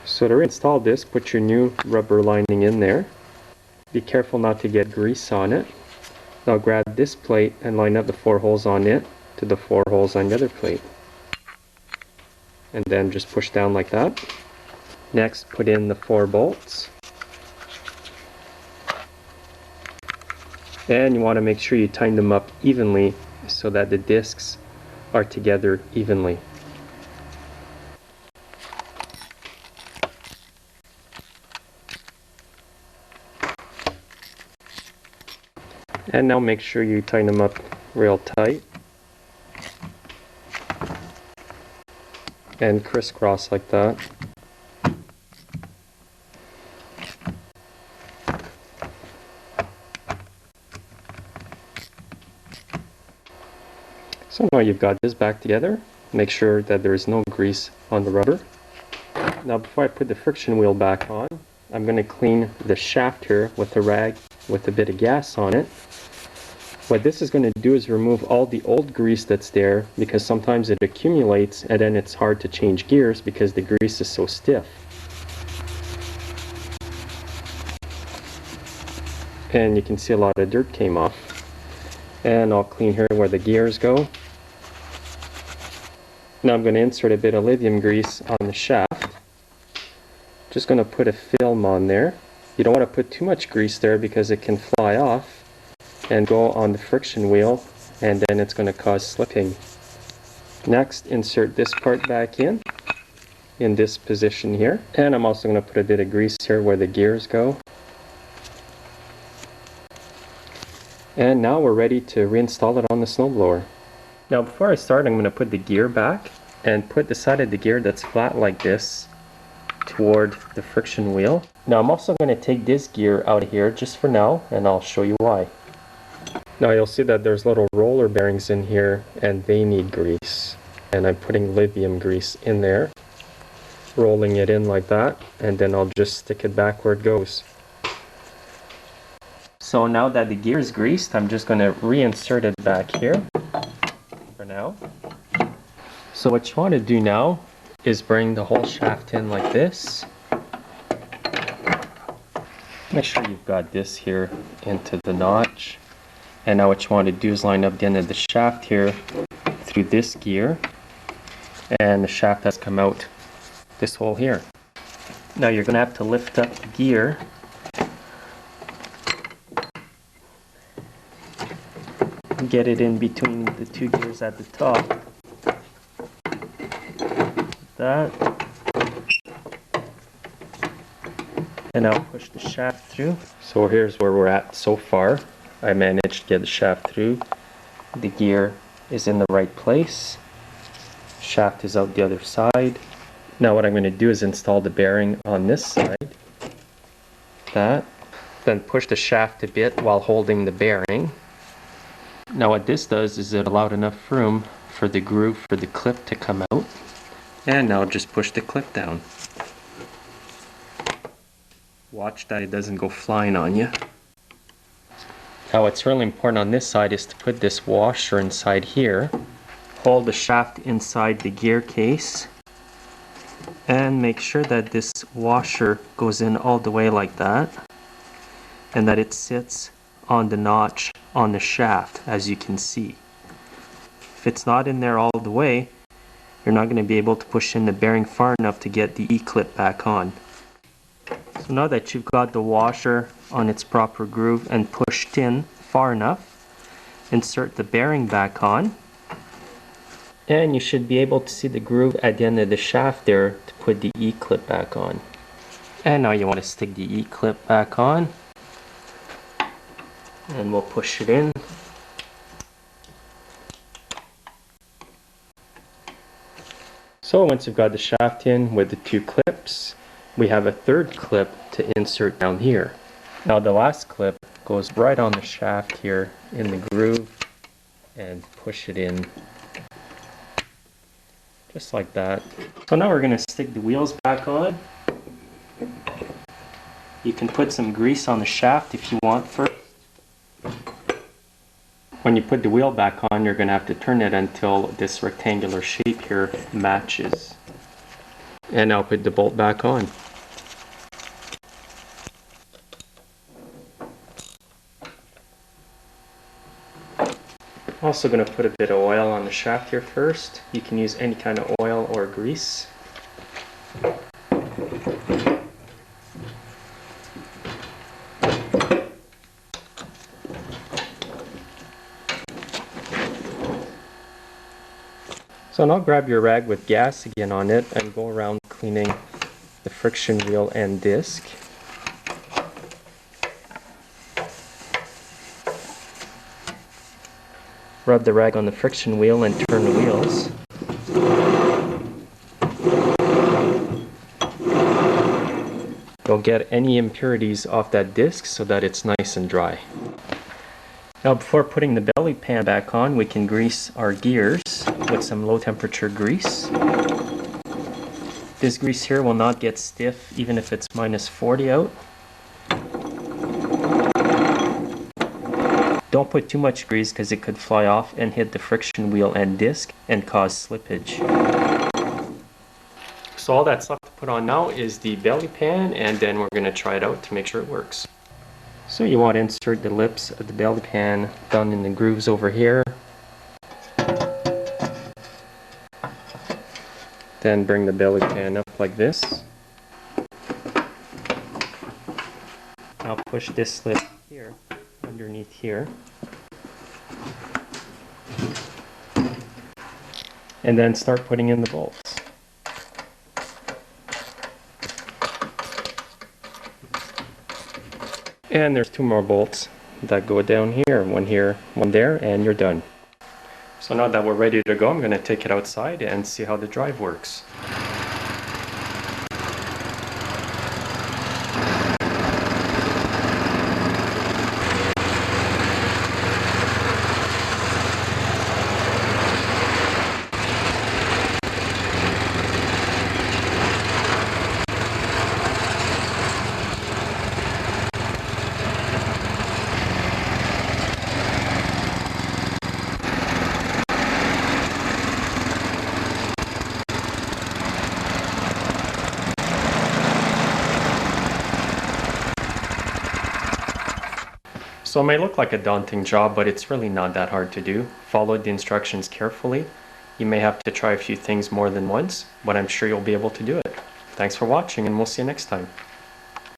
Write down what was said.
So to reinstall this, put your new rubber lining in there. Be careful not to get grease on it. Now grab this plate and line up the 4 holes on it to the 4 holes on the other plate. And then just push down like that. Next, put in the 4 bolts. And you want to make sure you tighten them up evenly so that the discs are together evenly. And now make sure you tighten them up real tight. And crisscross like that. So now you've got this back together. Make sure that there is no grease on the rubber. Now before I put the friction wheel back on, I'm going to clean the shaft here with a rag with a bit of gas on it. What this is going to do is remove all the old grease that's there, because sometimes it accumulates and then it's hard to change gears because the grease is so stiff. And you can see a lot of dirt came off. And I'll clean here where the gears go. Now I'm going to insert a bit of lithium grease on the shaft. Just going to put a film on there. You don't want to put too much grease there because it can fly off and go on the friction wheel, and then it's going to cause slipping. Next, insert this part back in this position here. And I'm also going to put a bit of grease here where the gears go. And now we're ready to reinstall it on the snowblower. Now before I start, I'm going to put the gear back and put the side of the gear that's flat like this toward the friction wheel. Now I'm also going to take this gear out of here just for now, and I'll show you why. Now you'll see that there's little roller bearings in here and they need grease. And I'm putting lithium grease in there, rolling it in like that, and then I'll just stick it back where it goes. So now that the gear is greased, I'm just going to reinsert it back here for now. So what you want to do now is bring the whole shaft in like this. Make sure you've got this here into the notch. And now what you want to do is line up the end of the shaft here through this gear. And the shaft has come out this hole here. Now you're going to have to lift up the gear. Get it in between the 2 gears at the top. Like that. And I'll push the shaft through. So here's where we're at so far. I managed to get the shaft through. The gear is in the right place. Shaft is out the other side. Now what I'm going to do is install the bearing on this side. That. Then push the shaft a bit while holding the bearing. Now what this does is it allowed enough room for the groove for the clip to come out. And now just push the clip down. Watch that it doesn't go flying on you. Now what's really important on this side is to put this washer inside here. Hold the shaft inside the gear case. And make sure that this washer goes in all the way like that. And that it sits on the notch on the shaft, as you can see. If it's not in there all the way, you're not going to be able to push in the bearing far enough to get the E-clip back on. So now that you've got the washer on its proper groove and pushed in far enough, insert the bearing back on, and you should be able to see the groove at the end of the shaft there to put the E-clip back on. And now you want to stick the E-clip back on, and we'll push it in. So once you've got the shaft in with the 2 clips, we have a 3rd clip to insert down here. Now the last clip goes right on the shaft here in the groove, and push it in just like that. So now we're going to stick the wheels back on. You can put some grease on the shaft if you want first. When you put the wheel back on, you're going to have to turn it until this rectangular shape here matches. And now put the bolt back on. Also going to put a bit of oil on the shaft here first. You can use any kind of oil or grease. So now grab your rag with gas again on it and go around cleaning the friction wheel and disc. Rub the rag on the friction wheel and turn the wheels. You'll get any impurities off that disc so that it's nice and dry. Now before putting the belly pan back on, we can grease our gears with some low temperature grease. This grease here will not get stiff even if it's -40 out. Don't put too much grease because it could fly off and hit the friction wheel and disc and cause slippage. So all that's left to put on now is the belly pan, and then we're going to try it out to make sure it works. So you want to insert the lips of the belly pan down in the grooves over here. Then bring the belly pan up like this. Now push this lip here, underneath here. And then start putting in the bolts. And there's 2 more bolts that go down here, one there, and you're done. So now that we're ready to go, I'm going to take it outside and see how the drive works. So it may look like a daunting job, but it's really not that hard to do. Follow the instructions carefully. You may have to try a few things more than once, but I'm sure you'll be able to do it. Thanks for watching, and we'll see you next time.